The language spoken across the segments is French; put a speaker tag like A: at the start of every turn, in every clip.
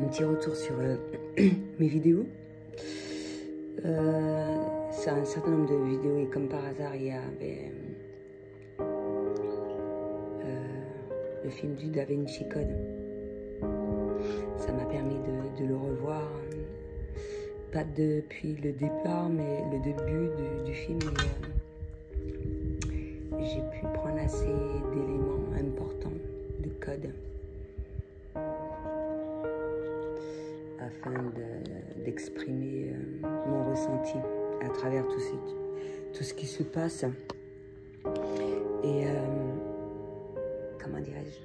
A: un petit retour sur mes vidéos. C'est un certain nombre de vidéos et comme par hasard, il y avait le film du Da Vinci Code. Ça m'a permis de le revoir, pas depuis le départ, mais le début du film. J'ai pu prendre assez d'éléments importants de code afin d'exprimer mon ressenti à travers tout ce qui se passe. Et comment dirais-je,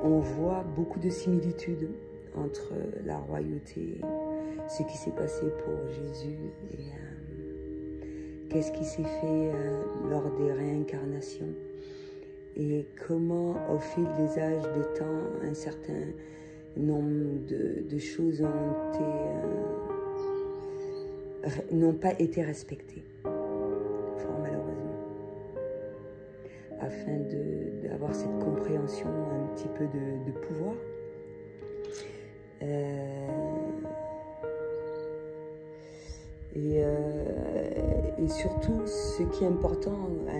A: on voit beaucoup de similitudes entre la royauté, ce qui s'est passé pour Jésus et qu'est-ce qui s'est fait lors des réincarnations et comment au fil des âges de temps un certain nombre de choses n'ont pas été respectées, fort malheureusement, afin d'avoir cette compréhension un petit peu de pouvoir. Et surtout, ce qui est important, à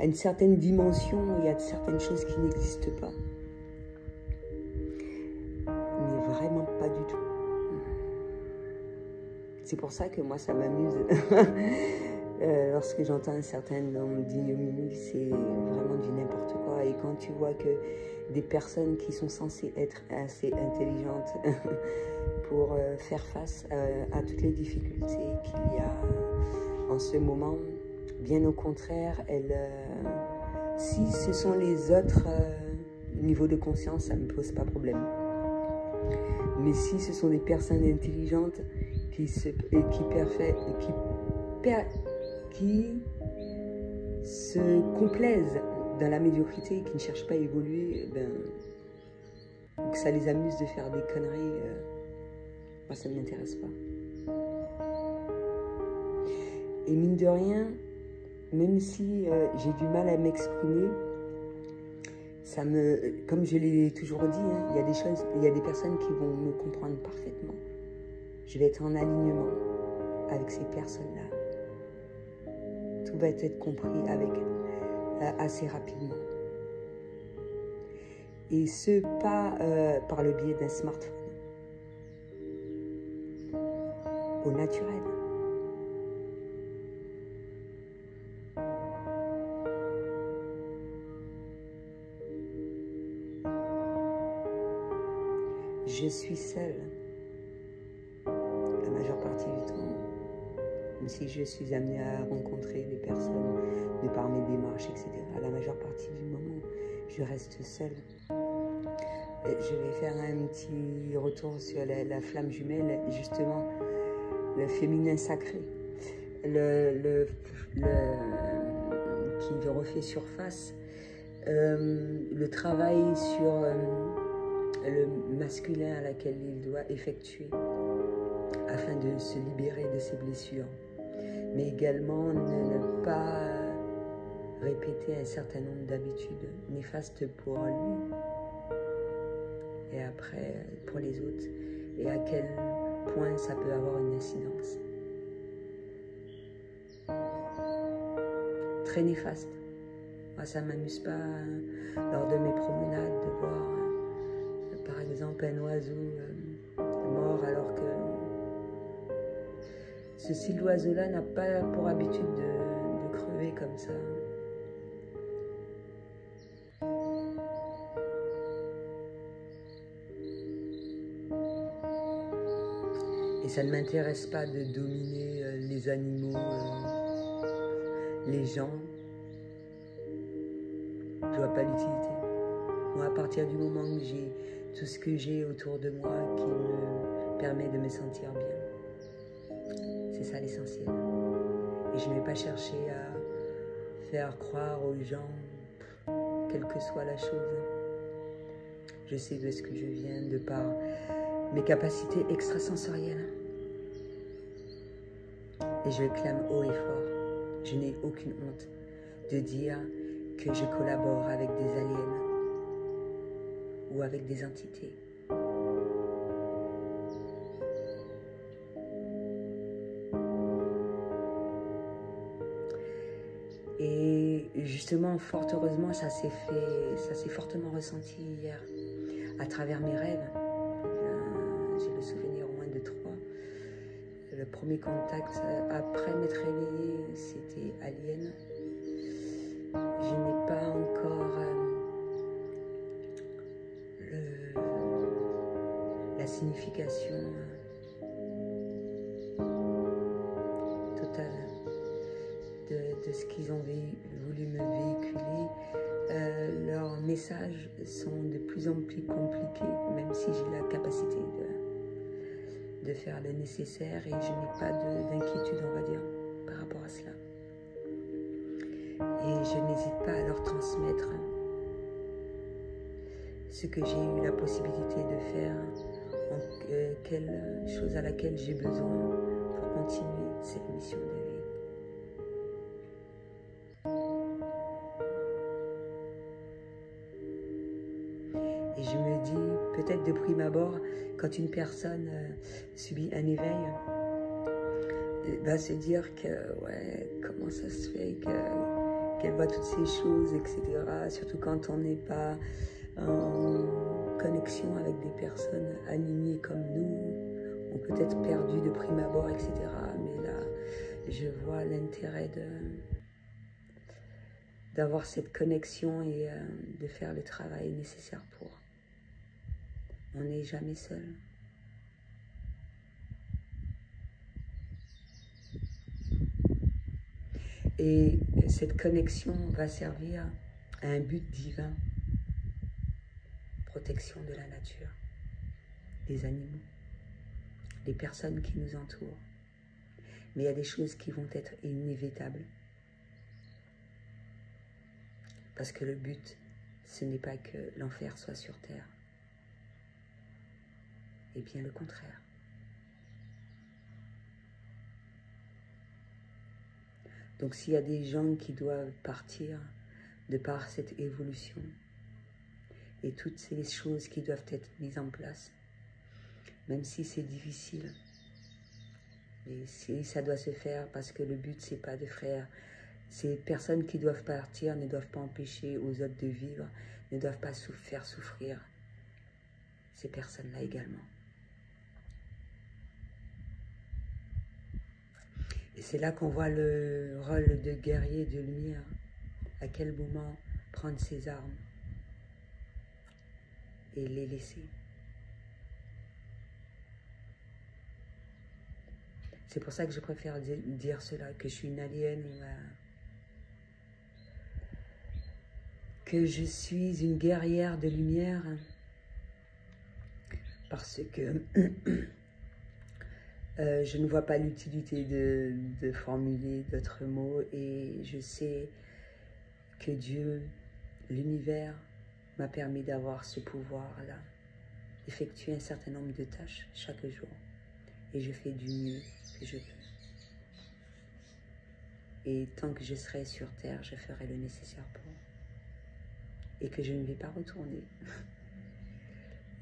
A: une certaine dimension, il y a certaines choses qui n'existent pas. Mais vraiment pas du tout. C'est pour ça que moi, ça m'amuse. Lorsque j'entends un certain nombre d'ignominies, c'est vraiment du n'importe quoi. Et quand tu vois que des personnes qui sont censées être assez intelligentes pour faire face à toutes les difficultés qu'il y a en ce moment, bien au contraire, si ce sont les autres niveaux de conscience, ça ne me pose pas problème. Mais si ce sont des personnes intelligentes qui se complaisent dans la médiocrité et qui ne cherchent pas à évoluer, que ça les amuse de faire des conneries, moi ça ne m'intéresse pas. Et mine de rien, même si j'ai du mal à m'exprimer, comme je l'ai toujours dit, hein, il y a des personnes qui vont me comprendre parfaitement. Je vais être en alignement avec ces personnes-là. Tout va être compris assez rapidement. Et ce, pas par le biais d'un smartphone. Au naturel. Je suis seule la majeure partie du temps, même si je suis amenée à rencontrer des personnes de par mes démarches, etc. La majeure partie du moment, je reste seule. Je vais faire un petit retour sur la flamme jumelle, justement, le féminin sacré, qui refait surface, le travail sur le masculin à laquelle il doit effectuer afin de se libérer de ses blessures, mais également ne pas répéter un certain nombre d'habitudes néfastes pour lui et après pour les autres, et à quel point ça peut avoir une incidence très néfaste. Moi, ça ne m'amuse pas lors de mes promenades de voir par exemple un oiseau mort alors que ceci, l'oiseau-là n'a pas pour habitude de crever comme ça. Et ça ne m'intéresse pas de dominer les animaux, les gens. Je vois pas l'utilité. Moi, à partir du moment où j'ai tout ce que j'ai autour de moi qui me permet de me sentir bien, c'est ça l'essentiel. Et je ne vais pas chercher à faire croire aux gens, quelle que soit la chose. Je sais de ce que je viens de par mes capacités extrasensorielles. Et je le clame haut et fort. Je n'ai aucune honte de dire que je collabore avec des aliens ou avec des entités. Et justement, fort heureusement, ça s'est fortement ressenti hier à travers mes rêves. J'ai le souvenir au moins de 3. Le premier contact après m'être réveillée, c'était Alien. Je n'ai pas encore la signification totale de ce qu'ils ont voulu me véhiculer. Leurs messages sont de plus en plus compliqués, même si j'ai la capacité de faire le nécessaire, et je n'ai pas d'inquiétude, on va dire, par rapport à cela. Et je n'hésite pas à leur transmettre ce que j'ai eu la possibilité de faire, quelle chose à laquelle j'ai besoin pour continuer cette mission de vie. Et je me dis, peut-être de prime abord, quand une personne subit un éveil, va se dire que, ouais, comment ça se fait qu'elle voit toutes ces choses, etc. Surtout quand on n'est pas en connexion avec des personnes alignées comme nous, ou peut-être perdues de prime abord, etc. Mais là, je vois l'intérêt d'avoir cette connexion et de faire le travail nécessaire pour. On n'est jamais seul. Et cette connexion va servir à un but divin. Protection de la nature, des animaux, des personnes qui nous entourent. Mais il y a des choses qui vont être inévitables. Parce que le but, ce n'est pas que l'enfer soit sur terre. Et bien le contraire. Donc s'il y a des gens qui doivent partir de par cette évolution, et toutes ces choses qui doivent être mises en place, même si c'est difficile, et si ça doit se faire, parce que le but c'est pas de faire, ces personnes qui doivent partir ne doivent pas empêcher aux autres de vivre, ne doivent pas faire souffrir ces personnes-là également. Et c'est là qu'on voit le rôle de guerrier de lumière, à quel moment prendre ses armes et les laisser. C'est pour ça que je préfère dire cela, que je suis une alien, que je suis une guerrière de lumière, parce que je ne vois pas l'utilité de formuler d'autres mots, et je sais que Dieu, l'univers, m'a permis d'avoir ce pouvoir-là, effectuer un certain nombre de tâches chaque jour. Et je fais du mieux que je peux. Et tant que je serai sur Terre, je ferai le nécessaire pour. Et que je ne vais pas retourner.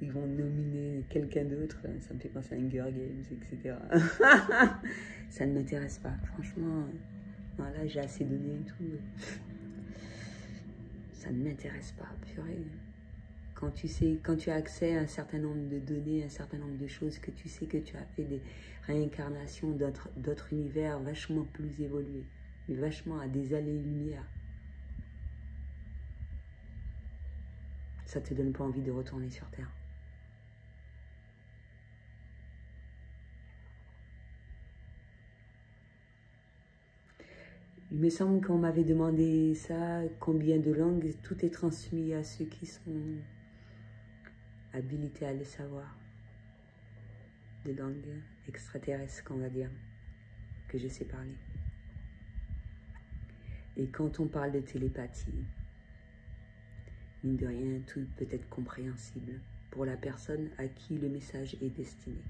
A: Ils vont nominer quelqu'un d'autre, ça me fait penser à Hunger Games, etc. Ça ne m'intéresse pas, franchement. Voilà, j'ai assez donné et tout. Ça ne m'intéresse pas, purée. Quand tu as accès à un certain nombre de données, un certain nombre de choses, que tu sais que tu as fait des réincarnations d'autres univers vachement plus évolués, mais vachement à des années-lumière, ça te donne pas envie de retourner sur Terre. Il me semble qu'on m'avait demandé ça, combien de langues, tout est transmis à ceux qui sont habilités à le savoir. Des langues extraterrestres, qu'on va dire, que je sais parler. Et quand on parle de télépathie, mine de rien, tout peut être compréhensible pour la personne à qui le message est destiné.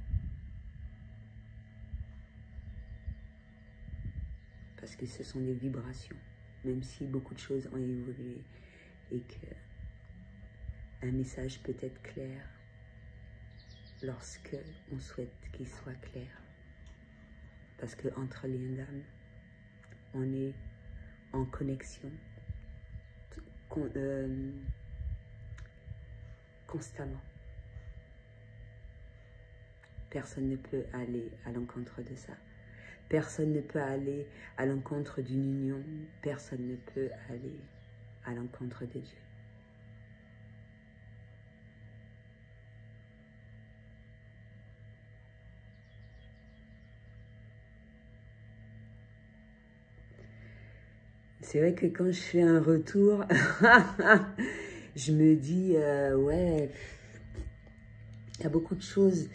A: Parce que ce sont des vibrations, même si beaucoup de choses ont évolué et que un message peut être clair lorsque on souhaite qu'il soit clair. Parce qu'entre liens d'âme, on est en connexion constamment. Personne ne peut aller à l'encontre de ça. Personne ne peut aller à l'encontre d'une union. Personne ne peut aller à l'encontre de Dieu. C'est vrai que quand je fais un retour, je me dis, ouais, il y a beaucoup de choses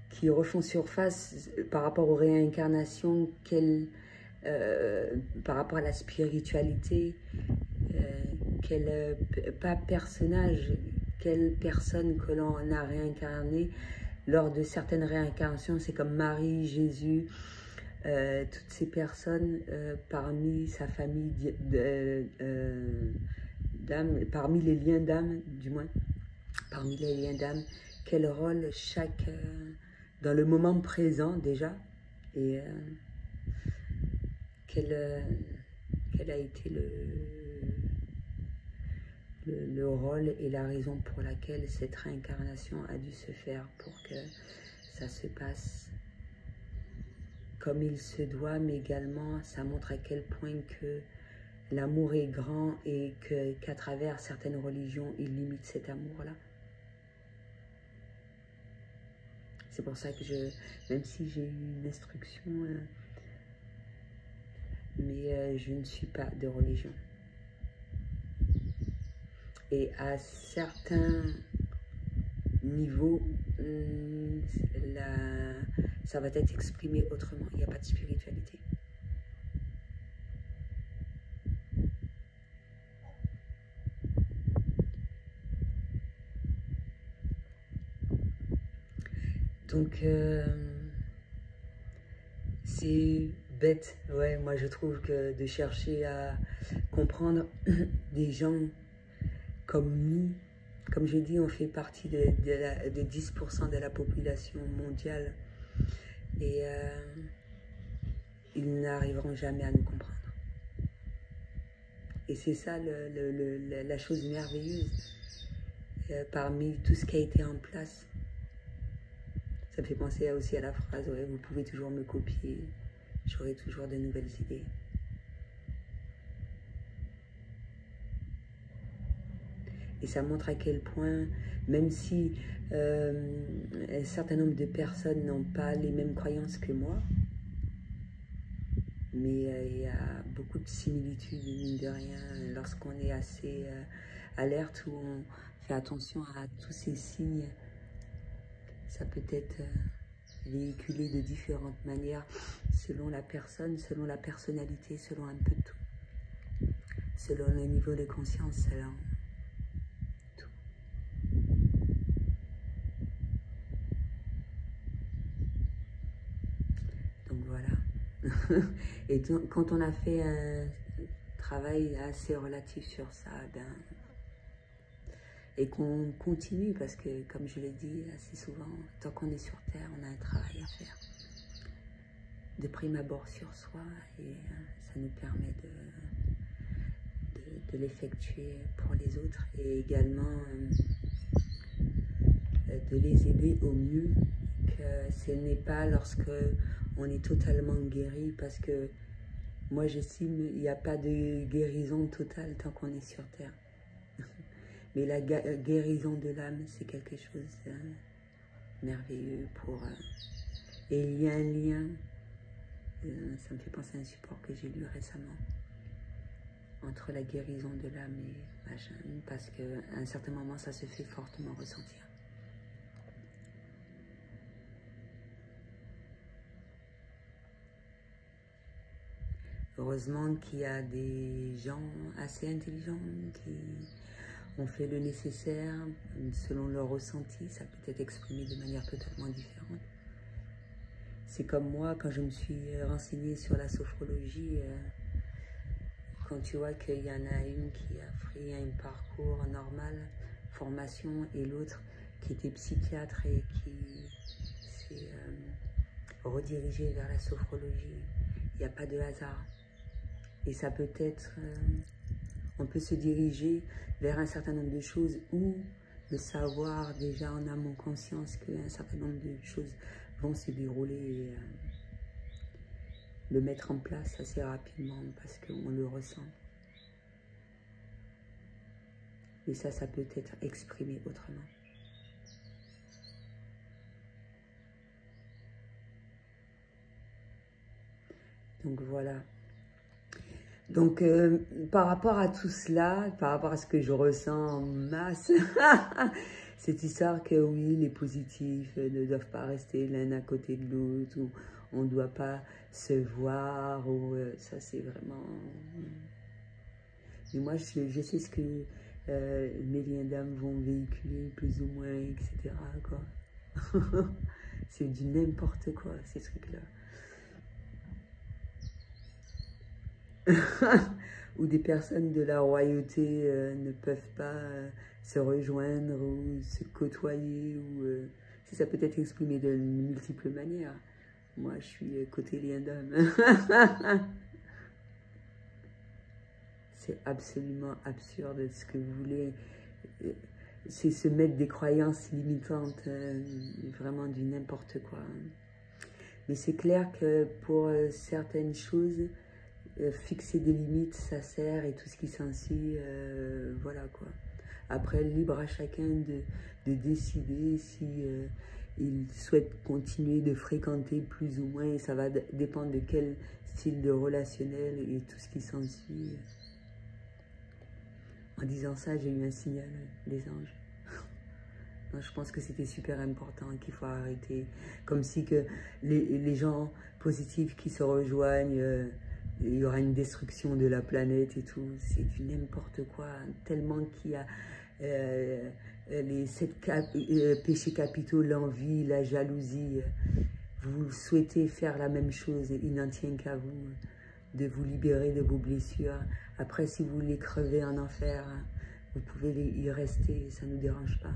A: qui refont surface par rapport aux réincarnations, par rapport à la spiritualité, pas personnage, quelle personne que l'on a réincarné lors de certaines réincarnations, c'est comme Marie, Jésus, toutes ces personnes parmi sa famille d'âme, parmi les liens d'âme, du moins, parmi les liens d'âme, quel rôle chaque, dans le moment présent déjà, et quel a été le rôle et la raison pour laquelle cette réincarnation a dû se faire pour que ça se passe comme il se doit, mais également ça montre à quel point que l'amour est grand et qu'à travers certaines religions, il limite cet amour-là. C'est pour ça que même si j'ai eu une instruction, mais je ne suis pas de religion. Et à certains niveaux, ça va être exprimé autrement. Il n'y a pas de spiritualité. Donc, c'est bête, ouais, moi je trouve que de chercher à comprendre des gens comme nous, comme j'ai dit, on fait partie de 10% de la population mondiale et ils n'arriveront jamais à nous comprendre. Et c'est ça la chose merveilleuse parmi tout ce qui a été en place. Ça me fait penser aussi à la phrase, ouais, vous pouvez toujours me copier, j'aurai toujours de nouvelles idées. Et ça montre à quel point, même si un certain nombre de personnes n'ont pas les mêmes croyances que moi, mais il y a beaucoup de similitudes, mine de rien, lorsqu'on est assez alerte, où on fait attention à tous ces signes. Ça peut être véhiculé de différentes manières, selon la personne, selon la personnalité, selon un peu tout. Selon le niveau de conscience, selon tout. Donc voilà. Et quand on a fait un travail assez relatif sur ça, ben, et qu'on continue, parce que, comme je l'ai dit assez souvent, tant qu'on est sur Terre, on a un travail à faire. De prime abord sur soi, et ça nous permet de l'effectuer pour les autres, et également de les aider au mieux, que ce n'est pas lorsque on est totalement guéri, parce que moi j'estime qu'il n'y a pas de guérison totale tant qu'on est sur Terre. Mais la guérison de l'âme, c'est quelque chose de merveilleux pour... et il y a un lien, ça me fait penser à un support que j'ai lu récemment, entre la guérison de l'âme et machin, parce qu'à un certain moment, ça se fait fortement ressentir. Heureusement qu'il y a des gens assez intelligents qui ont fait le nécessaire selon leur ressenti. Ça peut être exprimé de manière totalement différente. C'est comme moi, quand je me suis renseignée sur la sophrologie, quand tu vois qu'il y en a une qui a pris un parcours normal, formation et l'autre qui était psychiatre et qui s'est redirigé vers la sophrologie. Il n'y a pas de hasard. Et ça peut être, on peut se diriger vers un certain nombre de choses ou le savoir déjà en amont, conscience qu'un certain nombre de choses vont se dérouler et le mettre en place assez rapidement parce qu'on le ressent. Et ça peut être exprimé autrement. Donc voilà. Donc par rapport à tout cela, par rapport à ce que je ressens en masse, cette histoire que oui, les positifs ne doivent pas rester l'un à côté de l'autre, ou on ne doit pas se voir, ou ça c'est vraiment... Mais moi je sais ce que mes liens d'âme vont véhiculer plus ou moins, etc. C'est du n'importe quoi ces trucs-là. Où des personnes de la royauté ne peuvent pas se rejoindre ou se côtoyer, ou ça peut être exprimé de multiples manières. Moi, je suis côté lien d'âme. C'est absolument absurde ce que vous voulez. C'est se mettre des croyances limitantes, vraiment du n'importe quoi. Mais c'est clair que pour certaines choses, fixer des limites, ça sert, et tout ce qui s'ensuit, voilà quoi. Après, libre à chacun de décider si il souhaite continuer de fréquenter plus ou moins, et ça va dépendre de quel style de relationnel et tout ce qui s'ensuit. En disant ça, j'ai eu un signal des anges. Non, je pense que c'était super important, qu'il faut arrêter. Comme si que les gens positifs qui se rejoignent, il y aura une destruction de la planète et tout. C'est du n'importe quoi. Tellement qu'il y a les 7 péchés capitaux, l'envie, la jalousie. Vous souhaitez faire la même chose et il n'en tient qu'à vous de vous libérer de vos blessures. Après, si vous voulez crever en enfer, vous pouvez y rester, ça ne nous dérange pas.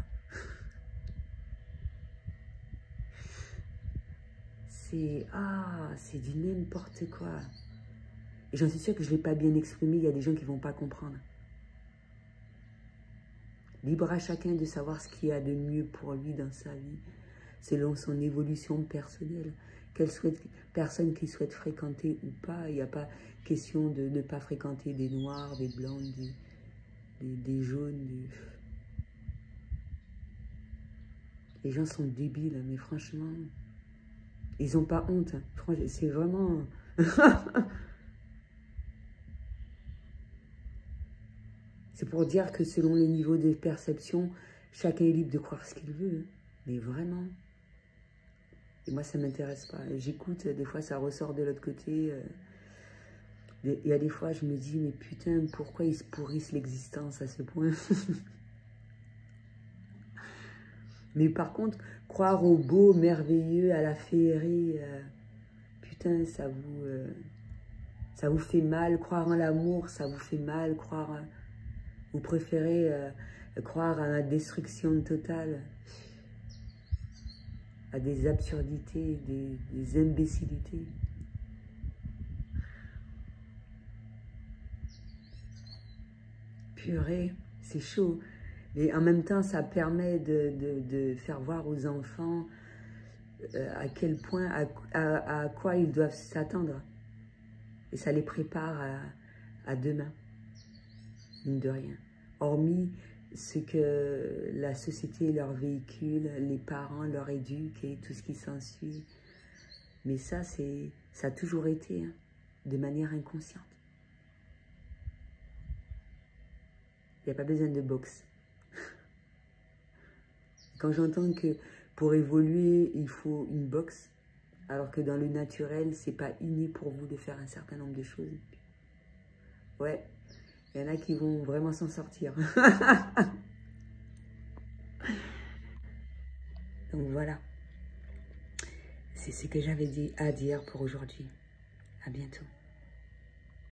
A: C'est du n'importe quoi. Et j'en suis sûre que je ne l'ai pas bien exprimé, il y a des gens qui ne vont pas comprendre. Libre à chacun de savoir ce qu'il y a de mieux pour lui dans sa vie, selon son évolution personnelle. Quelle personne qui souhaite fréquenter ou pas, il n'y a pas question de ne pas fréquenter des noirs, des blancs, des jaunes. Les gens sont débiles, mais franchement, ils n'ont pas honte. C'est vraiment... C'est pour dire que selon le niveau de perception, chacun est libre de croire ce qu'il veut. Mais vraiment. Et moi, ça ne m'intéresse pas. J'écoute, des fois, ça ressort de l'autre côté. Il y a des fois, je me dis, mais putain, pourquoi ils se pourrissent l'existence à ce point? Mais par contre, croire au beau, merveilleux, à la féerie, putain, ça vous fait mal. Croire en l'amour, ça vous fait mal. Vous préférez croire à la destruction totale, à des absurdités, des imbécilités. Purée, c'est chaud. Mais en même temps, ça permet de faire voir aux enfants à quel point, à quoi ils doivent s'attendre. Et ça les prépare à demain, mine de rien. Hormis ce que la société leur véhicule, les parents leur éduquent et tout ce qui s'ensuit. Mais ça a toujours été, hein, de manière inconsciente. Il n'y a pas besoin de boxe. Quand j'entends que pour évoluer, il faut une boxe, alors que dans le naturel, c'est pas inné pour vous de faire un certain nombre de choses. Ouais, il y en a qui vont vraiment s'en sortir. Donc voilà. C'est ce que j'avais à dire pour aujourd'hui. À bientôt.